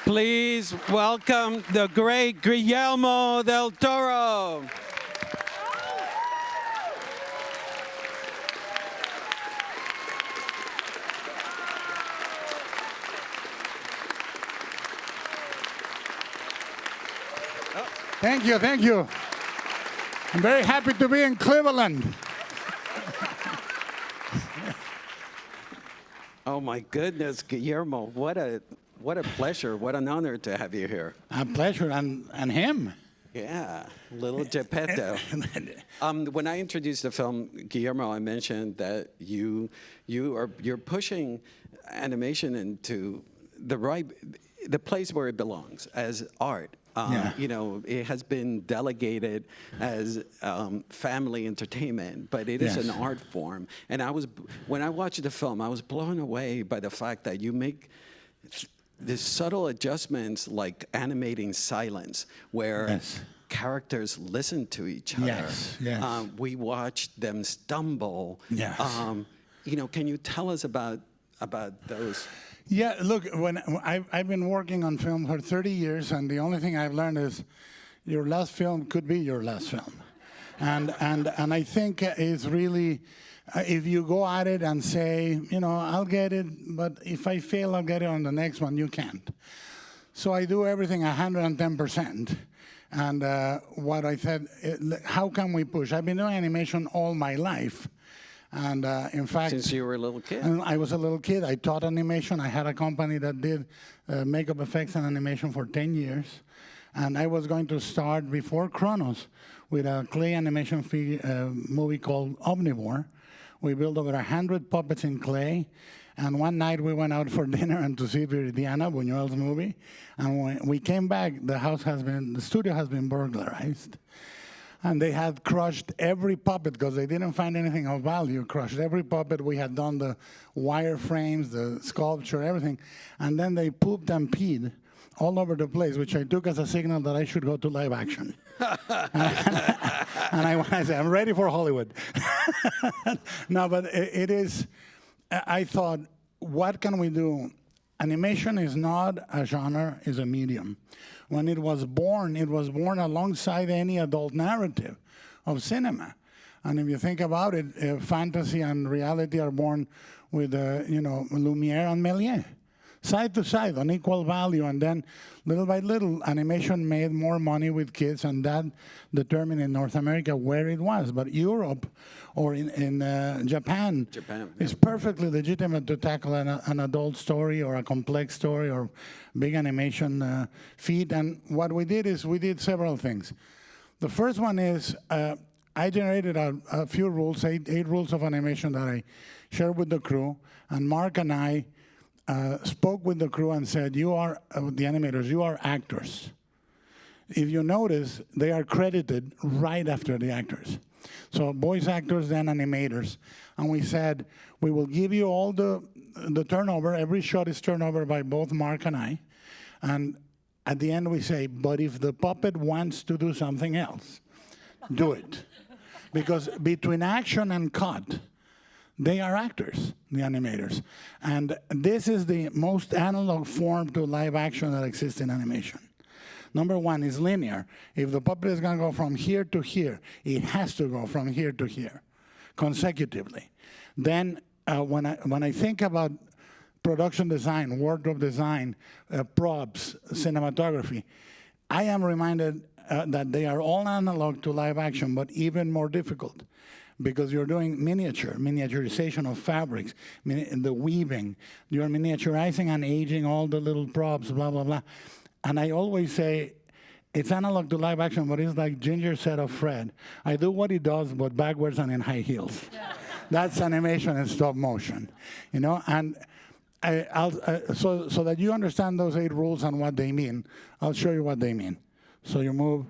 Please welcome the great Guillermo del Toro. Thank you, thank you. I'm very happy to be in Cleveland. Oh my goodness, Guillermo, what a pleasure, what an honor to have you here. A pleasure, and him. Yeah, little Geppetto. When I introduced the film, Guillermo, I mentioned that you're pushing animation into the place where it belongs as art. You know, it has been delegated as family entertainment, but it is an art form. And when I watched the film, I was blown away by the fact that you make these subtle adjustments, like animating silence, where characters listen to each other. We watch them stumble. You know, can you tell us about those? Yeah, look, when I've been working on film for 30 years, and the only thing I've learned is your last film could be your last film. And I think it's really, if you go at it and say, you know, I'll get it, but if I fail, I'll get it on the next one, you can't. So I do everything 110%. And what I said, how can we push? I've been doing animation all my life. And in fact, since you were a little kid, I was a little kid. I taught animation. I had a company that did makeup effects and animation for 10 years. And I was going to start before Kronos with a clay animation movie called Omnivore. We built over 100 puppets in clay. And one night we went out for dinner and to see Viridiana, Buñuel's movie. And when we came back, the studio has been burglarized. And they had crushed every puppet because they didn't find anything of value. Crushed every puppet. We had done the wire frames, the sculpture, everything. And then they pooped and peed all over the place, which I took as a signal that I should go to live action. And I said, I'm ready for Hollywood. No, but it is, I thought, what can we do? Animation is not a genre, it's a medium. When it was born alongside any adult narrative of cinema. And if you think about it, fantasy and reality are born with, you know, Lumiere and Méliès. Side to side, on equal value, and then little by little, animation made more money with kids, and that determined in North America where it was. But Europe or in Japan is perfectly legitimate to tackle an adult story or a complex story or big animation feat. And what we did is we did several things. The first one is I generated a few rules, eight rules of animation that I shared with the crew, and Mark and I spoke with the crew and said, you are, the animators, you are actors. If you notice, they are credited right after the actors. So voice actors, then animators. And we said, we will give you all the turnover. Every shot is turned over by both Mark and I. And at the end we say, but if the puppet wants to do something else, do it. Because between action and cut, they are actors, the animators. And this is the most analog form to live action that exists in animation. Number one is linear. If the puppet is going to go from here to here, it has to go from here to here, consecutively. Then when I think about production design, wardrobe design, props, cinematography, I am reminded that they are all analog to live action, but even more difficult. Because you're doing miniaturization of fabrics, the weaving. You're miniaturizing and aging all the little props, blah, blah, blah. And I always say, it's analog to live action, but it's like Ginger said of Fred. I do what he does, but backwards and in high heels. That's animation and stop motion, you know? And so that you understand those 8 rules and what they mean, I'll show you what they mean. So you move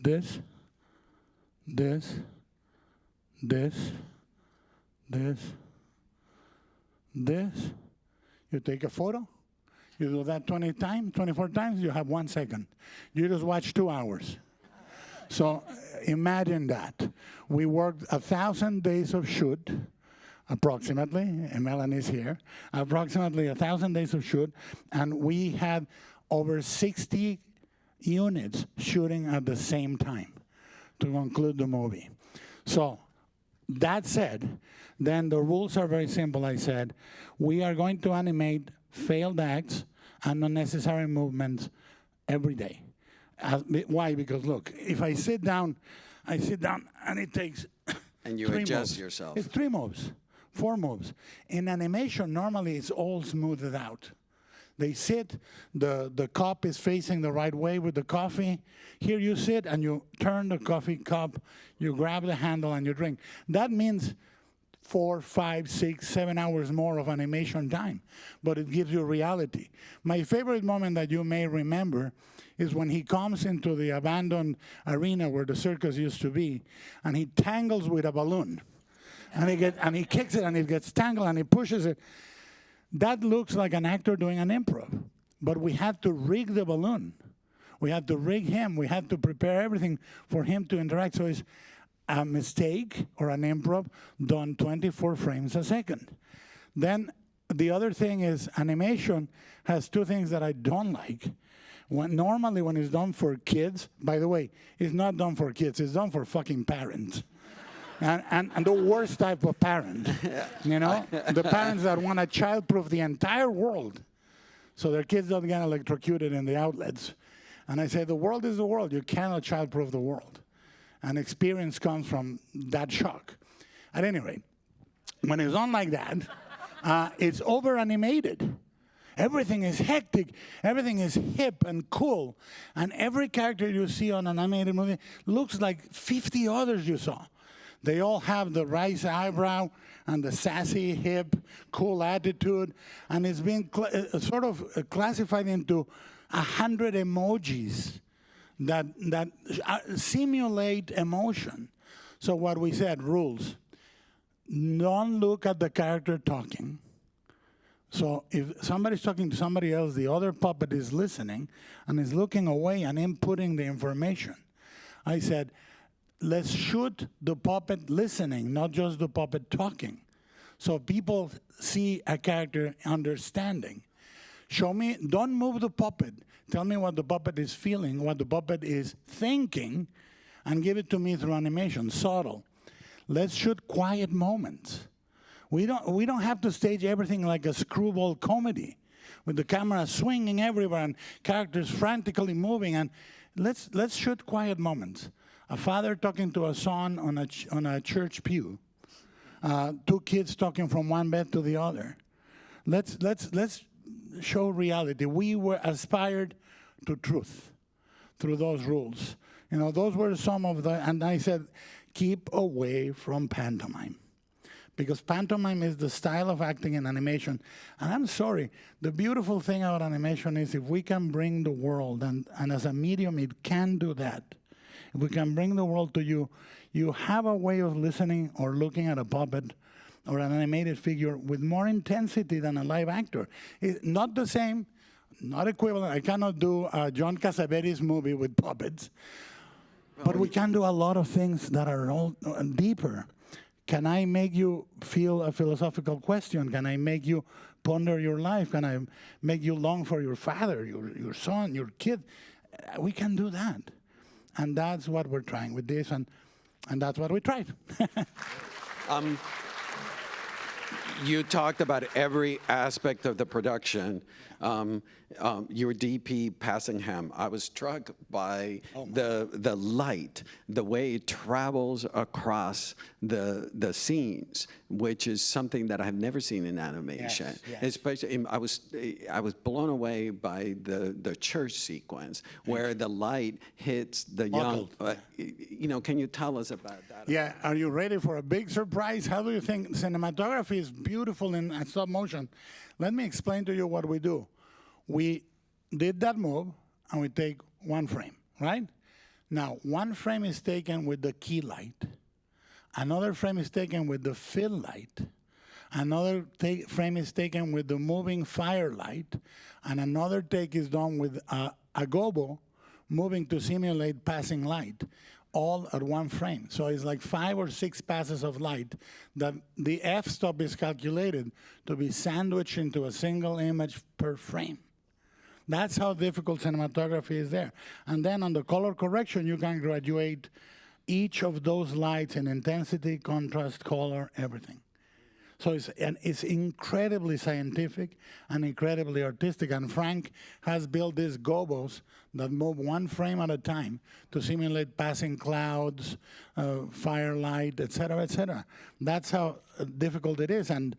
this, this, this, this, this. You take a photo. You do that 24 times, you have 1 second. You just watch 2 hours. So imagine that. We worked 1,000 days of shoot, approximately, and Melanie's here, approximately 1,000 days of shoot, and we had over 60 units shooting at the same time to conclude the movie. So that said, then the rules are very simple. I said, we are going to animate failed acts and unnecessary movements every day. Why? Because look, if I sit down and it takes And you 3 adjust moves. yourself. It's 3 moves, 4 moves. In animation, normally it's all smoothed out. They sit, the cup is facing the right way with the coffee. Here you sit and you turn the coffee cup, you grab the handle and you drink. That means 4, 5, 6, 7 hours more of animation time, but it gives you reality. My favorite moment that you may remember is when he comes into the abandoned arena where the circus used to be, and he tangles with a balloon. And he kicks it and it gets tangled and he pushes it. That looks like an actor doing an improv, but we had to rig the balloon. We had to rig him. We had to prepare everything for him to interact. So it's a mistake or an improv done 24 frames a second. Then the other thing is animation has 2 things that I don't like. Normally when it's done for kids, by the way, it's not done for kids, it's done for fucking parents. And the worst type of parent, you know? The parents that want to child-proof the entire world so their kids don't get electrocuted in the outlets. And I say, the world is the world. You cannot child-proof the world. And experience comes from that shock. At any rate, when it's on like that, it's over-animated. Everything is hectic. Everything is hip and cool. And every character you see on an animated movie looks like 50 others you saw. They all have the raised eyebrow and the sassy, hip, cool attitude. And it's been sort of classified into 100 emojis that simulate emotion. So what we said, rules. Don't look at the character talking. So if somebody's talking to somebody else, the other puppet is listening and is looking away and inputting the information. I said, let's shoot the puppet listening, not just the puppet talking. So people see a character understanding. Show me, don't move the puppet. Tell me what the puppet is feeling, what the puppet is thinking, and give it to me through animation, subtle. Let's shoot quiet moments. We don't have to stage everything like a screwball comedy with the camera swinging everywhere and characters frantically moving. And let's shoot quiet moments. A father talking to a son on a church pew. 2 kids talking from one bed to the other. Let's show reality. We were aspired to truth through those rules. You know, those were some of the, and I said, keep away from pantomime. Because pantomime is the style of acting in animation. And I'm sorry, the beautiful thing about animation is if we can bring the world, and as a medium, it can do that. If we can bring the world to you, you have a way of listening or looking at a puppet or an animated figure with more intensity than a live actor. It's not the same, not equivalent. I cannot do a John Cassavetes movie with puppets. But we can do a lot of things that are all deeper. Can I make you feel a philosophical question? Can I make you ponder your life? Can I make you long for your father, your son, your kid? We can do that. And that's what we're trying with this, and that's what we tried. You talked about every aspect of the production. Your DP Passingham, I was struck by the light, the way it travels across the scenes, which is something that I've never seen in animation. Yes, yes. Especially, I was blown away by the church sequence where the light hits the young. You know, can you tell us about that? Yeah, are you ready for a big surprise? How do you think cinematography is beautiful in stop motion? Let me explain to you what we do. We did that move, and we take 1 frame, right? Now, 1 frame is taken with the key light. Another frame is taken with the fill light. Another frame is taken with the moving firelight. And another take is done with a gobo moving to simulate passing light, all at 1 frame. So it's like 5 or 6 passes of light that the f-stop is calculated to be sandwiched into a single image per frame. That's how difficult cinematography is there. And then on the color correction, you can graduate each of those lights in intensity, contrast, color, everything. So it's incredibly scientific and incredibly artistic. And Frank has built these gobos that move one frame at a time to simulate passing clouds, firelight, et cetera, et cetera. That's how difficult it is. And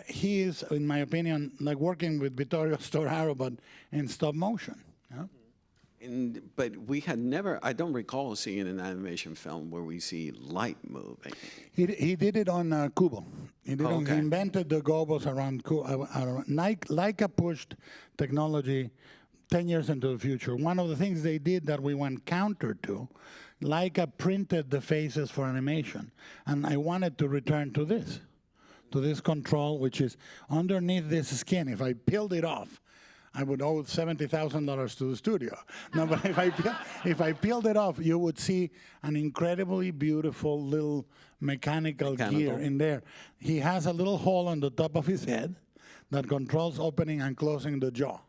he is, in my opinion, like working with Vittorio Storaro, but in stop motion. Yeah? But we had never, I don't recall seeing an animation film where we see light moving. He did it on Kubo. He invented the gobos around Kubo. Leica pushed technology 10 years into the future. One of the things they did that we went counter to, Leica printed the faces for animation. And I wanted to return to this control, which is underneath this skin. If I peeled it off, I would owe $70,000 to the studio. No, but if I peeled it off, you would see an incredibly beautiful little mechanical gear in there. He has a little hole on the top of his head that controls opening and closing the jaw.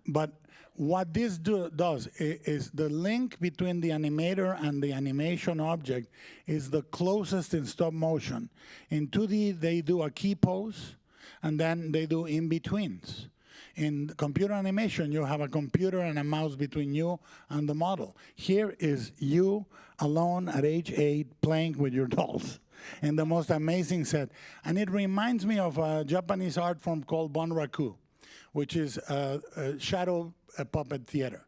But what this does is the link between the animator and the animation object is the closest in stop motion. In 2D, they do a key pose, and then they do in-betweens. In computer animation, you have a computer and a mouse between you and the model. Here is you alone at age 8 playing with your dolls in the most amazing set. And it reminds me of a Japanese art form called Bonraku, which is a shadow puppet theater.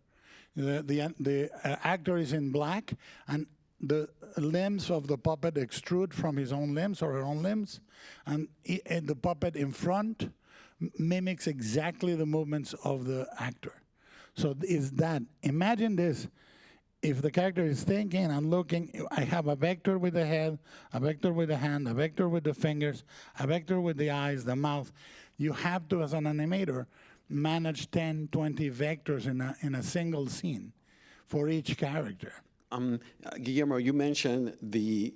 The actor is in black, and the limbs of the puppet extrude from his own limbs or her own limbs, and the puppet in front mimics exactly the movements of the actor. So is that, imagine this, if the character is thinking and looking, I have a vector with the head, a vector with the hand, a vector with the fingers, a vector with the eyes, the mouth. You have to, as an animator, manage 10, 20 vectors in a single scene for each character. Guillermo, you mentioned the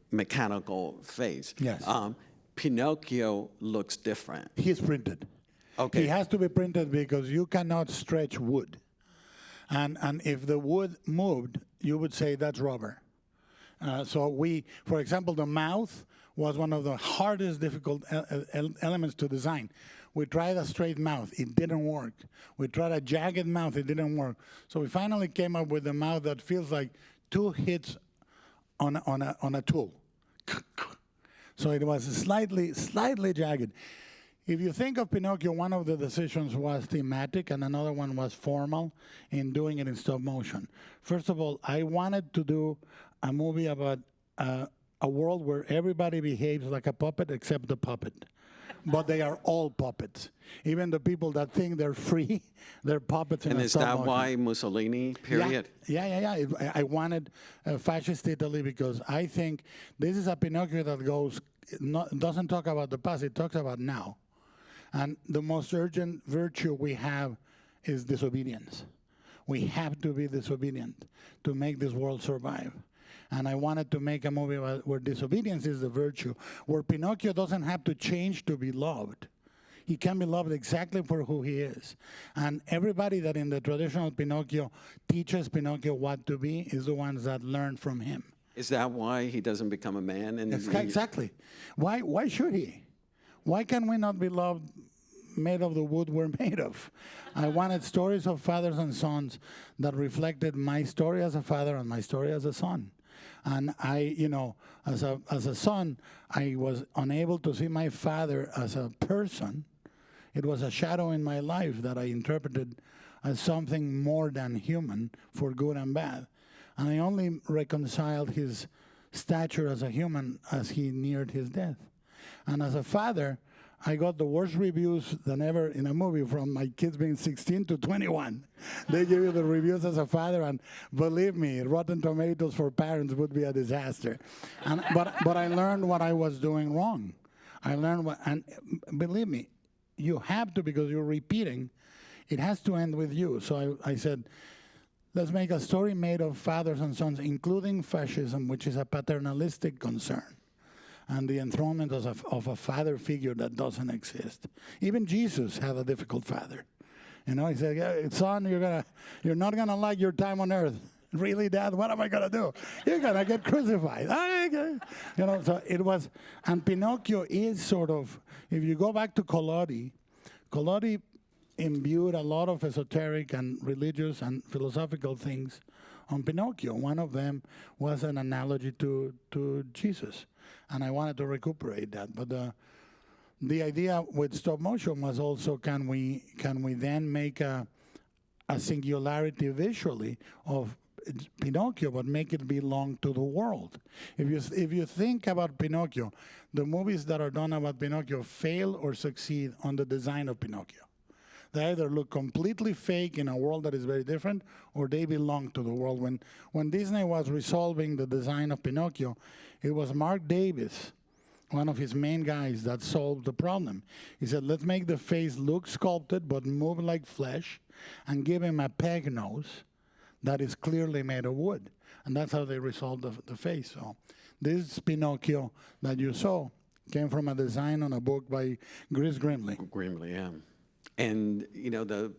mechanical face. Yes. Pinocchio looks different. He's printed. Okay. He has to be printed because you cannot stretch wood. And if the wood moved, you would say that's rubber. For example, the mouth was one of the hardest difficult elements to design. We tried a straight mouth, it didn't work. We tried a jagged mouth, it didn't work. So we finally came up with a mouth that feels like 2 hits on a tool. So it was slightly jagged. If you think of Pinocchio, one of the decisions was thematic and another one was formal in doing it in stop motion. First of all, I wanted to do a movie about a world where everybody behaves like a puppet except the puppet. But they are all puppets. Even the people that think they're free, they're puppets in a stop motion. And is that why Mussolini, period? Yeah. I wanted fascist Italy because I think this is a Pinocchio that doesn't talk about the past, it talks about now. And the most urgent virtue we have is disobedience. We have to be disobedient to make this world survive. And I wanted to make a movie where disobedience is the virtue, where Pinocchio doesn't have to change to be loved. He can be loved exactly for who he is. And everybody that in the traditional Pinocchio teaches Pinocchio what to be is the ones that learn from him. Is that why he doesn't become a man? Exactly. Why should he? Why can we not be loved made of the wood we're made of? I wanted stories of fathers and sons that reflected my story as a father and my story as a son. And I, as a son, I was unable to see my father as a person. It was a shadow in my life that I interpreted as something more than human, for good and bad. And I only reconciled his stature as a human as he neared his death. And as a father, I got the worst reviews than ever in a movie from my kids being 16 to 21. They give you the reviews as a father, and believe me, Rotten Tomatoes for parents would be a disaster. But I learned what I was doing wrong. I learned and believe me, you have to, because you're repeating, it has to end with you. So I said, let's make a story made of fathers and sons, including fascism, which is a paternalistic concern. and the enthronement of a father figure that doesn't exist. Even Jesus had a difficult father. You know, he said, yeah, son, you're not gonna like your time on earth. Really, Dad? What am I gonna do? You're gonna get crucified. You know, so it was, and Pinocchio is sort of, if you go back to Collodi imbued a lot of esoteric and religious and philosophical things on Pinocchio. One of them was an analogy to Jesus, and I wanted to recuperate that. But the idea with stop motion was also, can we then make a singularity visually of Pinocchio, but make it belong to the world? If you think about Pinocchio, the movies that are done about Pinocchio fail or succeed on the design of Pinocchio. They either look completely fake in a world that is very different, or they belong to the world. When Disney was resolving the design of Pinocchio, it was Mark Davis, one of his main guys, that solved the problem. He said, let's make the face look sculpted but move like flesh, and give him a peg nose that is clearly made of wood. And that's how they resolved the face. So this Pinocchio that you saw came from a design on a book by Chris Grimley. Grimley, yeah. And you know, the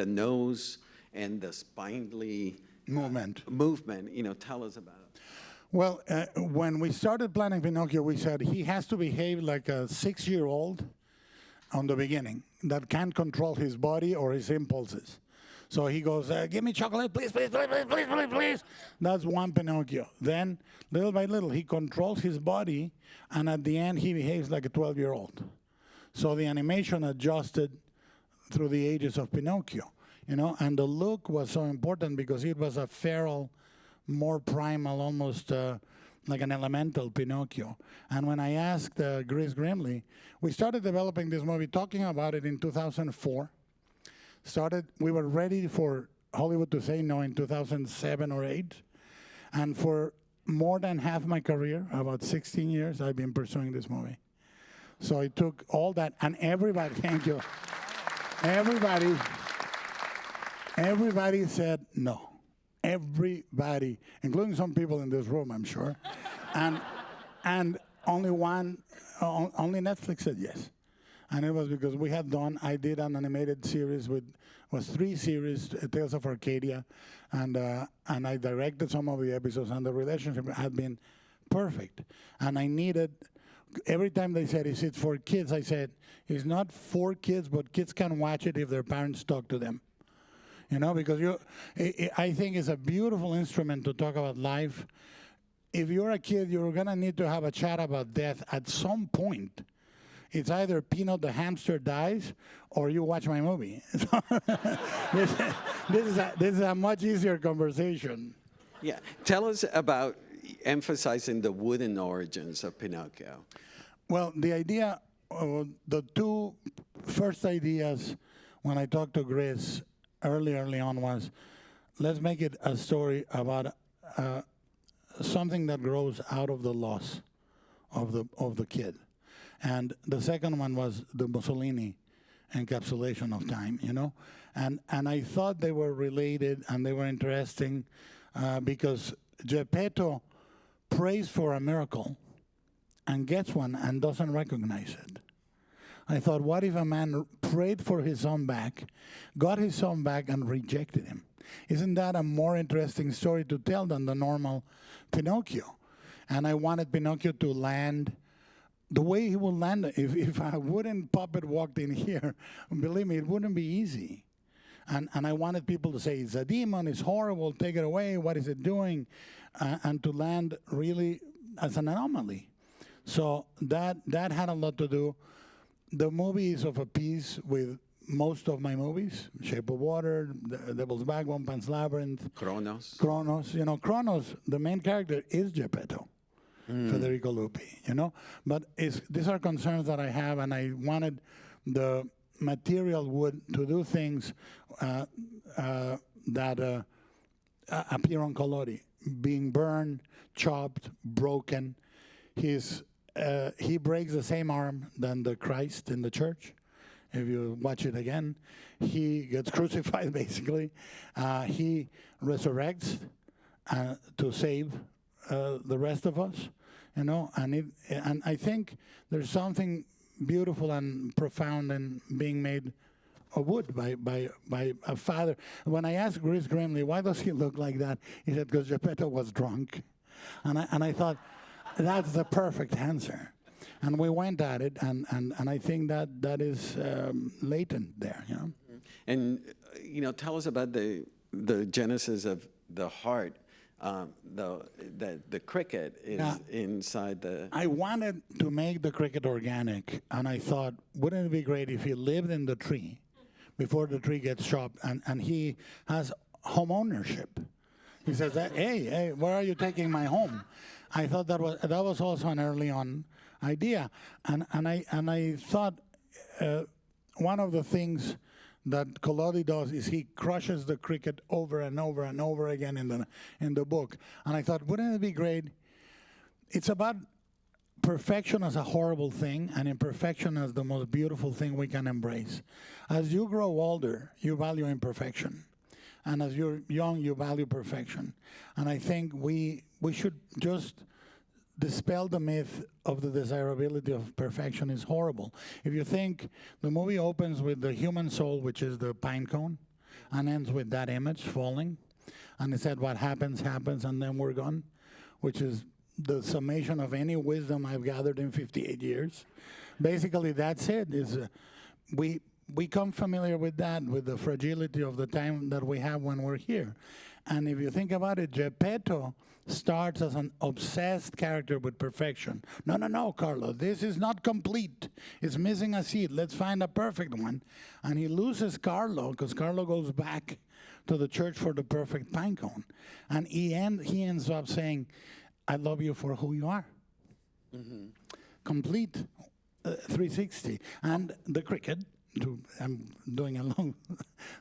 nose and the spindly movement. You know, tell us about it. Well, when we started planning Pinocchio, we said he has to behave like a 6-year-old on the beginning that can't control his body or his impulses. So he goes, give me chocolate, please, please, please, please, please, please, please. That's one Pinocchio. Then, little by little, he controls his body, and at the end, he behaves like a 12-year-old. So the animation adjusted through the ages of Pinocchio, you know, and the look was so important because it was a feral, more primal, almost like an elemental Pinocchio. And when I asked Chris Grimley, we started developing this movie, talking about it in 2004. We were ready for Hollywood to say no in 2007 or 8. And for more than half my career, about 16 years, I've been pursuing this movie. So it took all that, and everybody, thank you, everybody said no. Everybody, including some people in this room, I'm sure. And only Netflix said yes. And it was because I did an animated series was 3 series, Tales of Arcadia, and I directed some of the episodes, and the relationship had been perfect. And I needed, every time they said, is it for kids? I said, it's not for kids, but kids can watch it if their parents talk to them. You know, because I think it's a beautiful instrument to talk about life. If you're a kid, you're gonna need to have a chat about death at some point. It's either Peanut the hamster dies, or you watch my movie. This is a much easier conversation. Yeah, tell us about emphasizing the wooden origins of Pinocchio. Well, the idea, the 2 first ideas when I talked to Chris early on was, let's make it a story about something that grows out of the loss of the kid. And the second one was the Mussolini encapsulation of time, you know? And I thought they were related and they were interesting because Geppetto prays for a miracle and gets one and doesn't recognize it. I thought, what if a man prayed for his son back, got his son back, and rejected him? Isn't that a more interesting story to tell than the normal Pinocchio? And I wanted Pinocchio to land the way he would land. If a wooden puppet walked in here, believe me, it wouldn't be easy. And I wanted people to say, it's a demon, it's horrible, take it away, what is it doing? And to land really as an anomaly. So that had a lot to do. The movie is of a piece with most of my movies, Shape of Water, The Devil's Backbone, Pan's Labyrinth. Kronos. You know, Kronos, the main character is Geppetto. Federico Lupi, you know? But these are concerns that I have, and I wanted the material wood to do things that appear on Collodi, being burned, chopped, broken. He breaks the same arm than the Christ in the church. If you watch it again, he gets crucified, basically. He resurrects to save the rest of us, you know. And I think there's something beautiful and profound in being made of wood by a father. When I asked Chris Grimley, why does he look like that? He said, because Geppetto was drunk. And I thought, that's the perfect answer. And we went at it, and I think that is latent there, you know. And tell us about the genesis of the heart. The cricket is inside the. I wanted to make the cricket organic, and I thought, wouldn't it be great if he lived in the tree before the tree gets chopped, and he has home ownership. He says, hey, where are you taking my home? I thought that was also an early on idea, and I thought one of the things that Collodi does is he crushes the cricket over and over and over again in the book, and I thought, wouldn't it be great? It's about perfection as a horrible thing, and imperfection as the most beautiful thing we can embrace. As you grow older, you value imperfection. And as you're young, you value perfection. And I think we should just dispel the myth of the desirability of perfection is horrible. If you think the movie opens with the human soul, which is the pine cone, and ends with that image falling, and it said what happens, happens, and then we're gone, which is the summation of any wisdom I've gathered in 58 years. Basically, that's it. We become familiar with that, with the fragility of the time that we have when we're here. And if you think about it, Geppetto starts as an obsessed character with perfection. No, Carlo, this is not complete. It's missing a seed. Let's find a perfect one. And he loses Carlo because Carlo goes back to the church for the perfect pine cone. And he ends up saying, I love you for who you are. Mm-hmm. Complete 360. And the cricket, I'm doing a long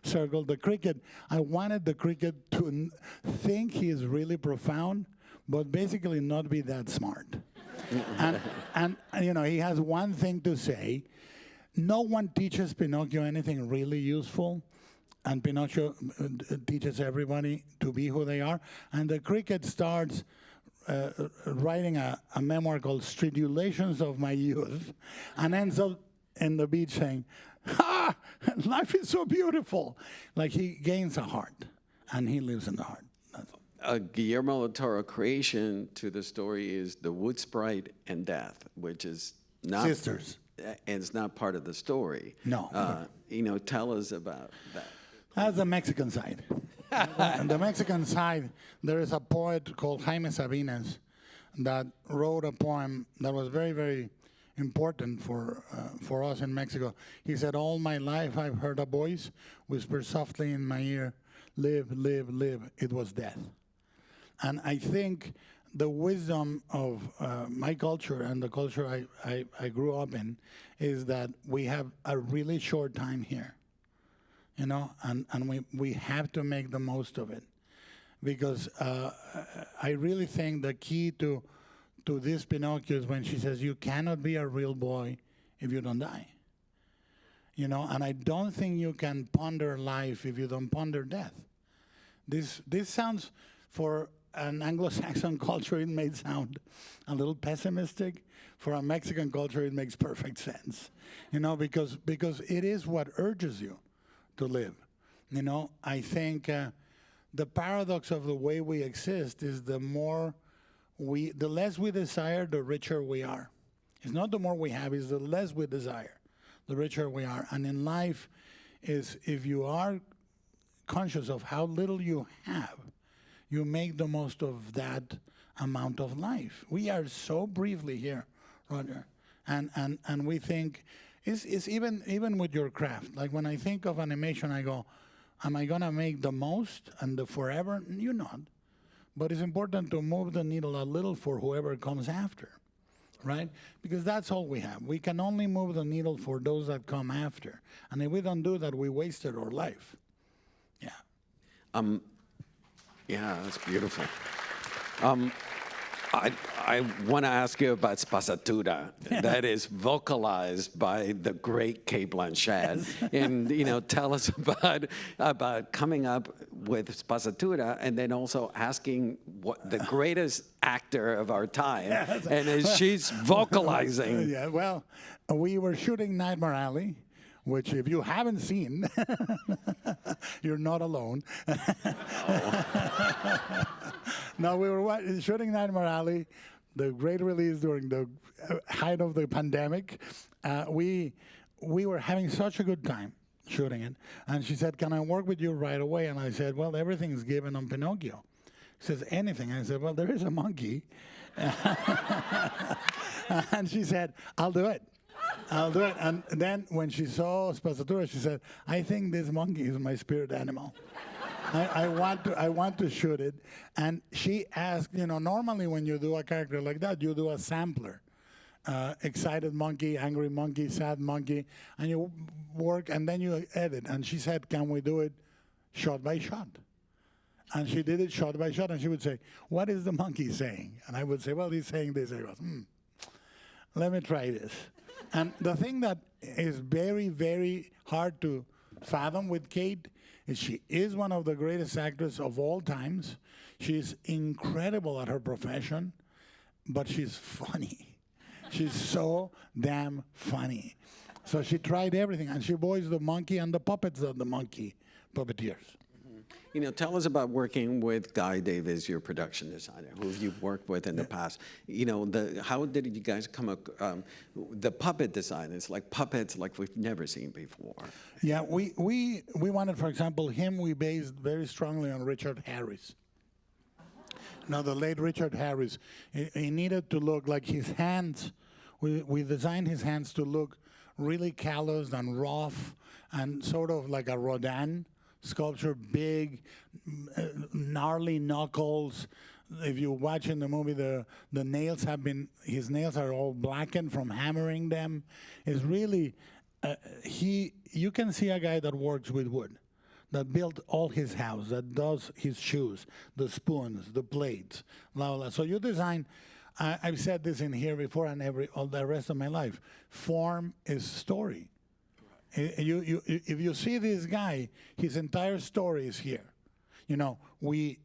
circle. The cricket, I wanted the cricket to think he is really profound, but basically not be that smart. and he has one thing to say. No one teaches Pinocchio anything really useful, and Pinocchio teaches everybody to be who they are. And the cricket starts writing a memoir called Stridulations of My Youth, and ends up in the beach saying, life is so beautiful. Like he gains a heart, and he lives in the heart. Guillermo del Toro creation to the story is the wood sprite and death, which is not sisters, and it's not part of the story. No. Tell us about that. That's the Mexican side. On the Mexican side, there is a poet called Jaime Sabines that wrote a poem that was very, very important for us in Mexico. He said, all my life I've heard a voice whisper softly in my ear, live, live, live. It was death. And I think the wisdom of my culture and the culture I grew up in is that we have a really short time here, and we have to make the most of it. Because I really think the key to this Pinocchio is when she says, you cannot be a real boy if you don't die. And I don't think you can ponder life if you don't ponder death. This sounds, for an Anglo-Saxon culture, it may sound a little pessimistic. For a Mexican culture, it makes perfect sense. Because it is what urges you to live. I think the paradox of the way we exist is the less we desire, the richer we are. It's not the more we have, it's the less we desire, the richer we are. And in life, is if you are conscious of how little you have, you make the most of that amount of life. We are so briefly here, Roger, and we think it's even with your craft. Like when I think of animation, I go, am I gonna make the most and the forever? You're not. But it's important to move the needle a little for whoever comes after, right? Because that's all we have. We can only move the needle for those that come after. And if we don't do that, we wasted our life. Yeah. Yeah, that's beautiful. I want to ask you about Spazzatura. That is vocalized by the great Kate Blanchett. And, tell us about coming up with Spazzatura and then also asking what the greatest actor of our time. And as she's vocalizing. Yeah, well, we were shooting Nightmare Alley, which if you haven't seen, you're not alone. No, we were shooting Nightmare Alley, the great release during the height of the pandemic. We were having such a good time shooting it. And she said, can I work with you right away? And I said, well, everything's given on Pinocchio. She says, anything. I said, well, there is a monkey. And she said, I'll do it. I'll do it. And then when she saw Spazzatura, she said, I think this monkey is my spirit animal. I want to shoot it. And she asked, normally when you do a character like that, you do a sampler. Excited monkey, angry monkey, sad monkey, and you work and then you edit. And she said, can we do it shot by shot? And she did it shot by shot, and she would say, what is the monkey saying? And I would say, well, he's saying this. I goes, let me try this. And the thing that is very, very hard to fathom with Kate is she is one of the greatest actors of all times. She's incredible at her profession, but she's funny. She's so damn funny. So she tried everything, and she voiced the monkey and the puppets of the monkey puppeteers. Tell us about working with Guy Davis, your production designer, who you've worked with in the past. How did you guys come up? The puppet design is like puppets like we've never seen before. Yeah, we wanted, for example, him. We based very strongly on Richard Harris. Now, the late Richard Harris, he needed to look like his hands. We designed his hands to look really calloused and rough, and sort of like a Rodin sculpture, big, gnarly knuckles. If you watch in the movie, the nails his nails are all blackened from hammering them. It's really, you can see a guy that works with wood, that built all his house, that does his shoes, the spoons, the plates, blah, blah. So you design, I've said this in here before and all the rest of my life, form is story. If you see this guy, his entire story is here. He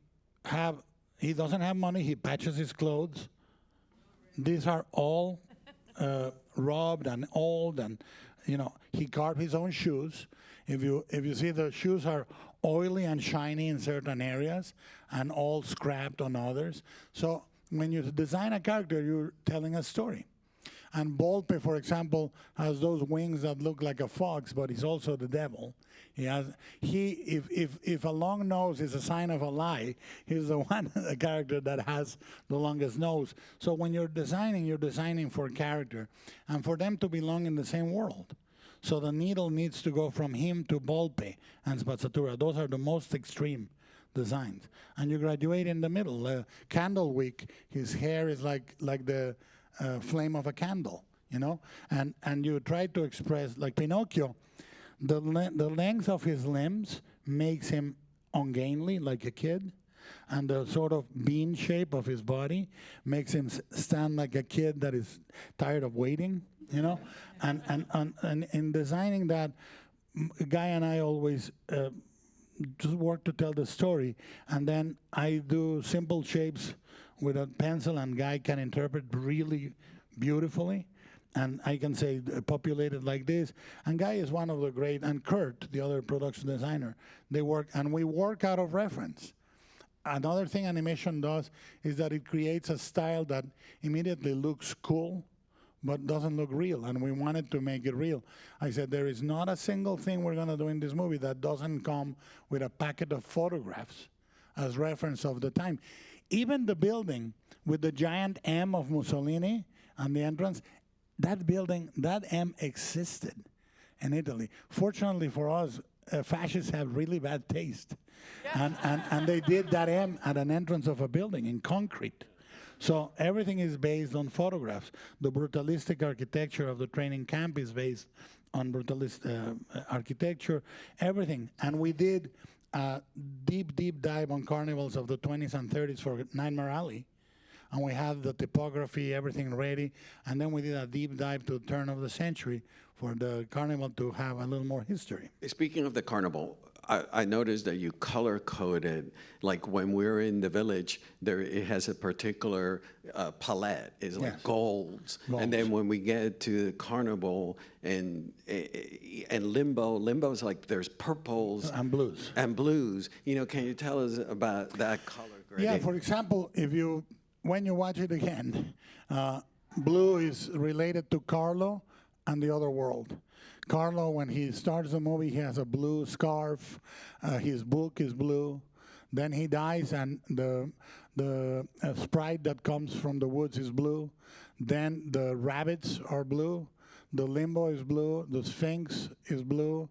doesn't have money, he patches his clothes. These are all rubbed and old, and he carved his own shoes. If you see, the shoes are oily and shiny in certain areas and all scrapped on others. So when you design a character, you're telling a story. And Volpe, for example, has those wings that look like a fox, but he's also the devil. If a long nose is a sign of a lie, he's the character that has the longest nose. So when you're designing for character and for them to belong in the same world. So the needle needs to go from him to Volpe and Spazzatura. Those are the most extreme designs. And you graduate in the middle. Candlewick, his hair is like the flame of a candle, and you try to express, like Pinocchio, the length of his limbs makes him ungainly, like a kid, and the sort of bean shape of his body makes him stand like a kid that is tired of waiting, and in designing that, Guy and I always just work to tell the story, and then I do simple shapes with a pencil, and Guy can interpret really beautifully. And I can say populated like this. And Guy is one of the great, and Kurt, the other production designer, we work out of reference. Another thing animation does is that it creates a style that immediately looks cool, but doesn't look real, and we wanted to make it real. I said, there is not a single thing we're gonna do in this movie that doesn't come with a packet of photographs as reference of the time. Even the building with the giant M of Mussolini on the entrance, that building, that M existed in Italy. Fortunately for us, fascists have really bad taste. And they did that M at an entrance of a building in concrete. So everything is based on photographs. The brutalistic architecture of the training camp is based on brutalist architecture, everything. And we did deep dive on carnivals of the 20s and 30s for Nightmare Alley. and we had the typography, everything ready, and then we did a deep dive to the turn of the century for the carnival to have a little more history. Speaking of the carnival, I noticed that you color coded, like when we're in the village, it has a particular palette. It's like Yes. golds. And then when we get to the carnival and limbo's like there's purples And blues. and blues. Can you tell us about that color grading? Yeah, for example, when you watch it again, blue is related to Carlo and the other world. Carlo, when he starts the movie, he has a blue scarf. His book is blue. Then he dies, and the sprite that comes from the woods is blue. Then the rabbits are blue. The limbo is blue. The Sphinx is blue.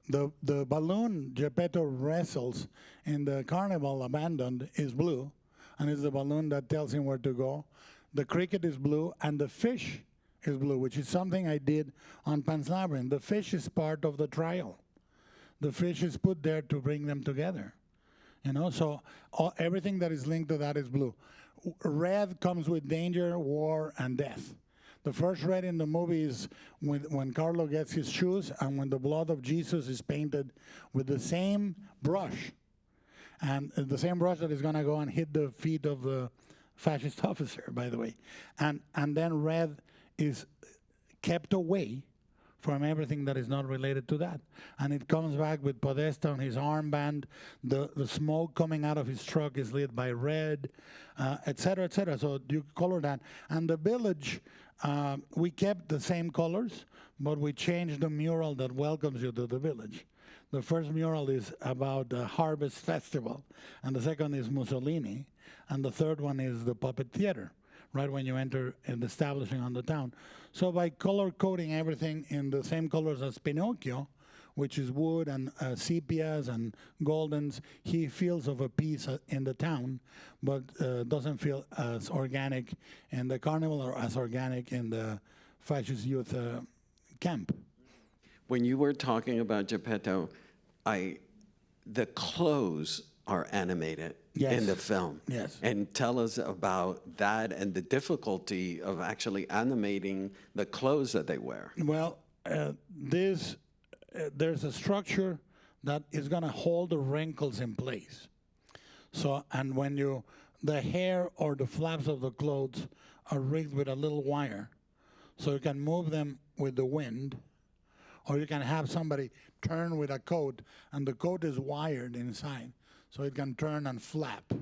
The balloon Geppetto wrestles in the carnival abandoned is blue, and it's the balloon that tells him where to go. The cricket is blue, and the fish is blue, which is something I did on Pan's Labyrinth. The fish is part of the trial. The fish is put there to bring them together. So everything that is linked to that is blue. Red comes with danger, war, and death. The first red in the movie is when Carlo gets his shoes and when the blood of Jesus is painted with the same brush. And the same brush that is going to go and hit the feet of the fascist officer, by the way. And then red is kept away from everything that is not related to that. And it comes back with Podesta on his armband. The smoke coming out of his truck is lit by red, et cetera, et cetera. So you color that. And the village, we kept the same colors, but we changed the mural that welcomes you to the village. The first mural is about the Harvest Festival, and the second is Mussolini, and the third one is the puppet theater, right when you enter an establishing on the town. So by color coding everything in the same colors as Pinocchio, which is wood and sepias and goldens, he feels of a piece in the town, but doesn't feel as organic in the carnival or as organic in the fascist youth camp. When you were talking about Geppetto, the clothes are animated in the film. Yes. And tell us about that and the difficulty of actually animating the clothes that they wear. Well, there's a structure that is going to hold the wrinkles in place. So, and when the hair or the flaps of the clothes are rigged with a little wire, so you can move them with the wind, or you can have somebody turn with a coat, and the coat is wired inside, so it can turn and flap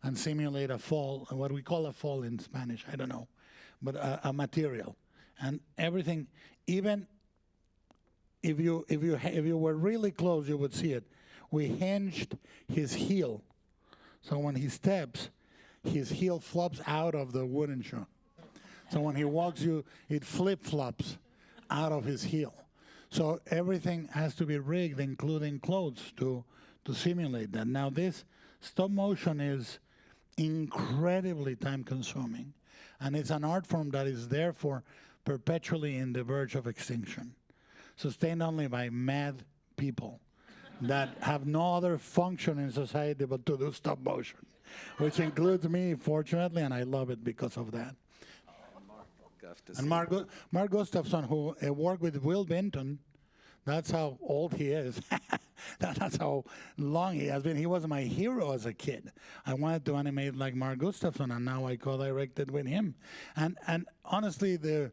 and simulate a fall, what we call a fall in Spanish, I don't know, but a material. And everything, even if you were really close, you would see it. We hinged his heel, so when he steps, his heel flops out of the wooden shoe. So when he walks it flip-flops out of his heel. So everything has to be rigged, including clothes, to simulate that. Now this stop motion is incredibly time-consuming, and it's an art form that is therefore perpetually in the verge of extinction, sustained only by mad people that have no other function in society but to do stop motion, which includes me, fortunately, and I love it because of that. And Mark Gustafson, who worked with Will Vinton, that's how old he is. That's how long he has been. He was my hero as a kid. I wanted to animate like Mark Gustafson, and now I co-directed with him. And honestly, the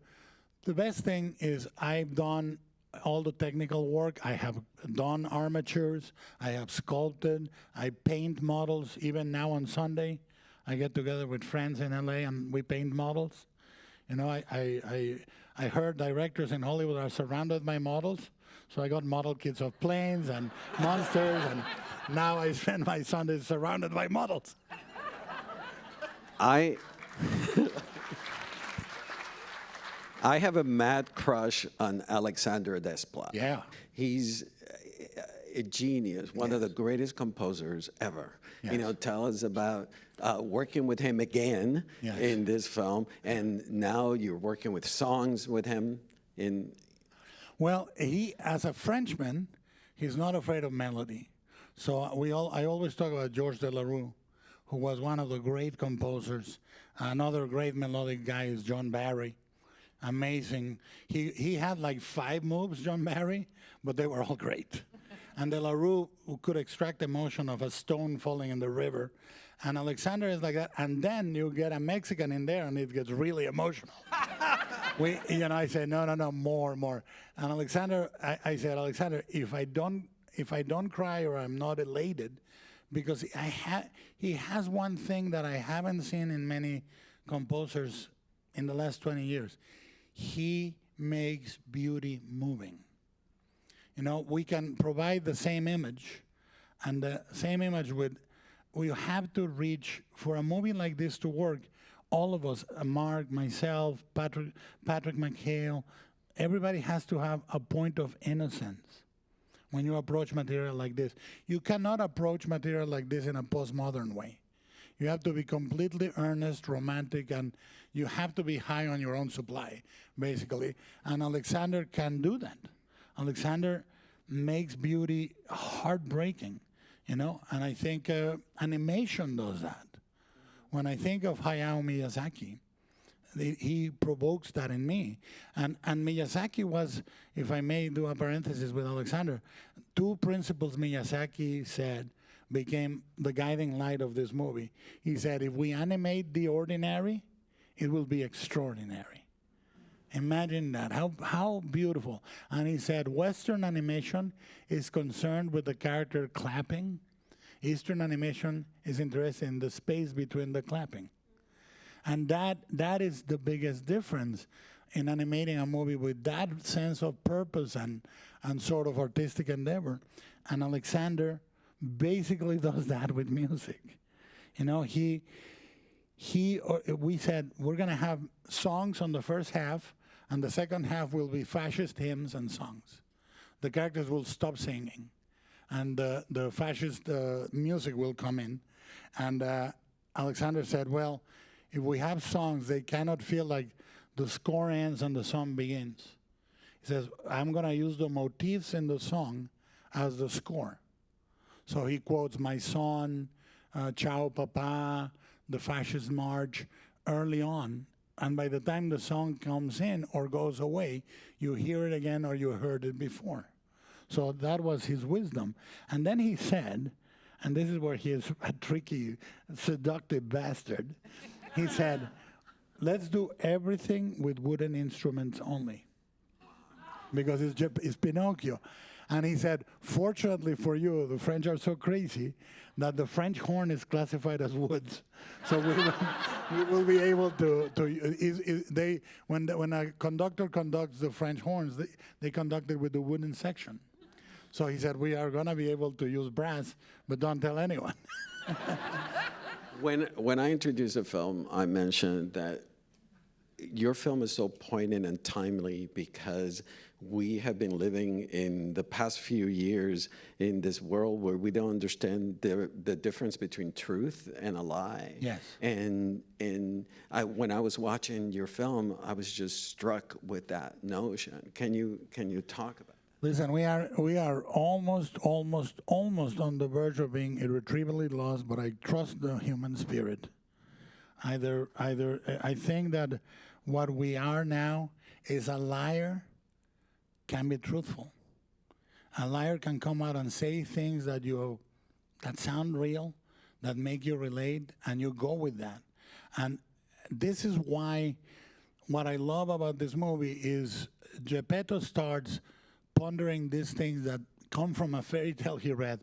best thing is I've done all the technical work. I have done armatures. I have sculpted. I paint models. Even now on Sunday, I get together with friends in LA and we paint models. You know, I heard directors in Hollywood are surrounded by models, so I got model kits of planes and monsters, and now I spend my Sundays surrounded by models. I have a mad crush on Alexandre Desplat. Yeah. He's a genius, one of the greatest composers ever. Yes. You know, tell us about working with him again in this film, and now you're working with songs with him in. Well, he, as a Frenchman, he's not afraid of melody. So I always talk about Georges Delerue, who was one of the great composers. Another great melodic guy is John Barry. Amazing. He had like 5 moves, John Barry, but they were all great. And De La Rue, who could extract emotion of a stone falling in the river. And Alexander is like that. And then you get a Mexican in there, and it gets really emotional. I said, no, more. And Alexander, I said, Alexander, if I don't cry or I'm not elated, because he has one thing that I haven't seen in many composers in the last 20 years. He makes beauty moving. We can provide the same image, and the same image we have to reach, for a movie like this to work, all of us, Mark, myself, Patrick McHale, everybody has to have a point of innocence when you approach material like this. You cannot approach material like this in a postmodern way. You have to be completely earnest, romantic, and you have to be high on your own supply, basically. And Alexander can do that. Alexander makes beauty heartbreaking, and I think animation does that. When I think of Hayao Miyazaki, he provokes that in me. And Miyazaki was, if I may do a parenthesis with Alexander, 2 principles Miyazaki said became the guiding light of this movie. He said, if we animate the ordinary, it will be extraordinary. Imagine that, how beautiful. And he said, Western animation is concerned with the character clapping. Eastern animation is interested in the space between the clapping. And that is the biggest difference in animating a movie with that sense of purpose and sort of artistic endeavor. And Alexander basically does that with music. We said, we're going to have songs on the first half, and the second half will be fascist hymns and songs. The characters will stop singing, and the fascist music will come in. And Alexander said, well, if we have songs, they cannot feel like the score ends and the song begins. He says, I'm going to use the motifs in the song as the score. So he quotes My Son, Ciao Papa, the Fascist March early on. And by the time the song comes in or goes away, you hear it again or you heard it before. So that was his wisdom. And then he said, and this is where he is a tricky, seductive bastard, he said, let's do everything with wooden instruments only. Because it's Pinocchio. And he said, fortunately for you, the French are so crazy that the French horn is classified as woods. So we will be able when a conductor conducts the French horns, they conduct it with the wooden section. So he said, we are going to be able to use brass, but don't tell anyone. When I introduced the film, I mentioned that your film is so poignant and timely because we have been living in the past few years in this world where we don't understand the difference between truth and a lie. Yes. And when I was watching your film, I was just struck with that notion. Can you talk about that? Listen, we are almost on the verge of being irretrievably lost, but I trust the human spirit. I think that what we are now is a liar can be truthful. A liar can come out and say things that sound real, that make you relate, and you go with that. And this is why what I love about this movie is Geppetto starts pondering these things that come from a fairy tale he read.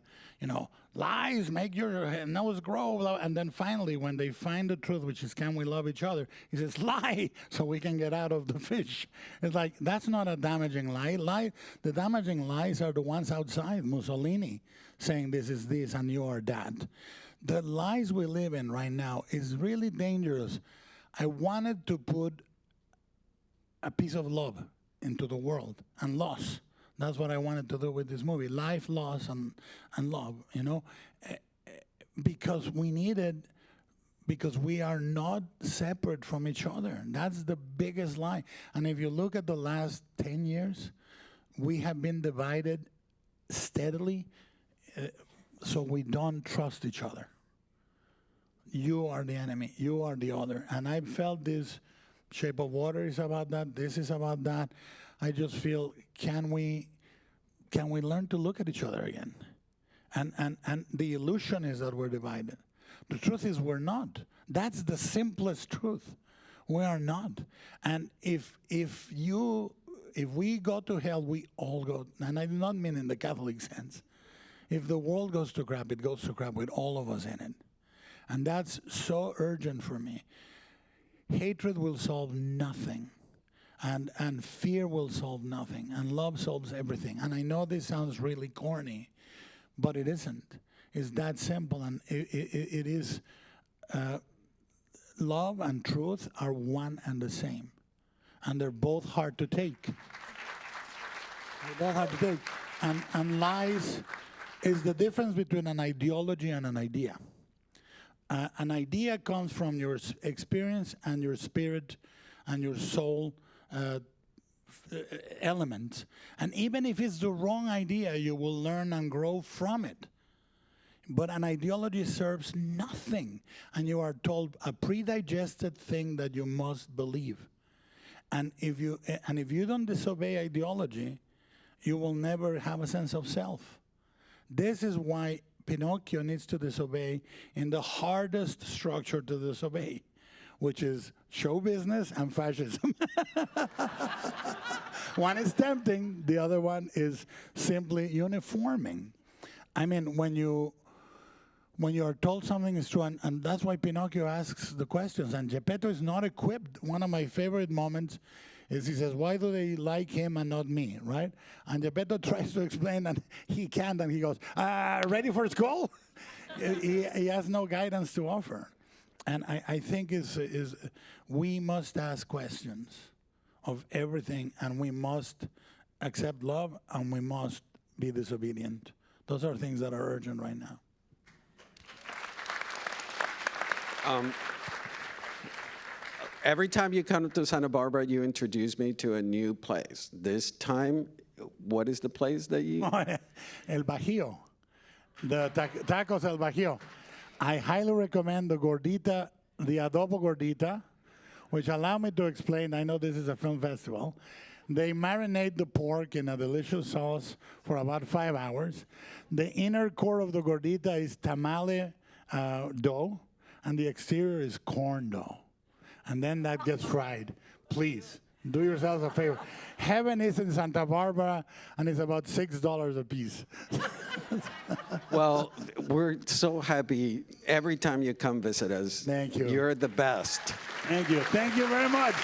Lies make your nose grow. And then finally, when they find the truth, which is, can we love each other? He says, lie, so we can get out of the fish. It's like, that's not a damaging lie. The damaging lies are the ones outside. Mussolini saying this is this and you are that. The lies we live in right now is really dangerous. I wanted to put a piece of love into the world and loss. That's what I wanted to do with this movie. Life, loss, and love, because we need it, because we are not separate from each other. That's the biggest lie. And if you look at the last 10 years, we have been divided steadily, so we don't trust each other. you are the enemy, you are the other. And I felt this Shape of Water is about that, this is about that. I just feel, can we learn to look at each other again? And the illusion is that we're divided. The truth is we're not. That's the simplest truth. We are not. And if we go to hell, we all go, and I do not mean in the Catholic sense. If the world goes to crap, it goes to crap with all of us in it. And that's so urgent for me. Hatred will solve nothing. And fear will solve nothing. And love solves everything. And I know this sounds really corny, but it isn't. It's that simple. And it is, love and truth are one and the same. And they're both hard to take. They're both hard to take. And lies is the difference between an ideology and an idea. An idea comes from your experience and your spirit and your soul elements. And even if it's the wrong idea, you will learn and grow from it. But an ideology serves nothing. And you are told a pre-digested thing that you must believe. And if you don't disobey ideology, you will never have a sense of self. This is why Pinocchio needs to disobey in the hardest structure to disobey, which is show business and fascism. One is tempting, the other one is simply uniforming. I mean, when you are told something is true, and that's why Pinocchio asks the questions, and Geppetto is not equipped. One of my favorite moments is he says, why do they like him and not me, right? And Geppetto tries to explain, and he can't, and he goes, ready for school? he has no guidance to offer. And I think we must ask questions of everything, and we must accept love, and we must be disobedient. Those are things that are urgent right now. Every time you come to Santa Barbara, you introduce me to a new place. This time, what is the place that you... El Bajío, the tacos El Bajío. I highly recommend the gordita, the adobo gordita, which allow me to explain, I know this is a film festival. They marinate the pork in a delicious sauce for about 5 hours. The inner core of the gordita is tamale dough, and the exterior is corn dough. And then that gets fried. Please, do yourselves a favor. Heaven is in Santa Barbara, and it's about $6 a piece. Well, we're so happy every time you come visit us. Thank you. You're the best. Thank you. Thank you very much.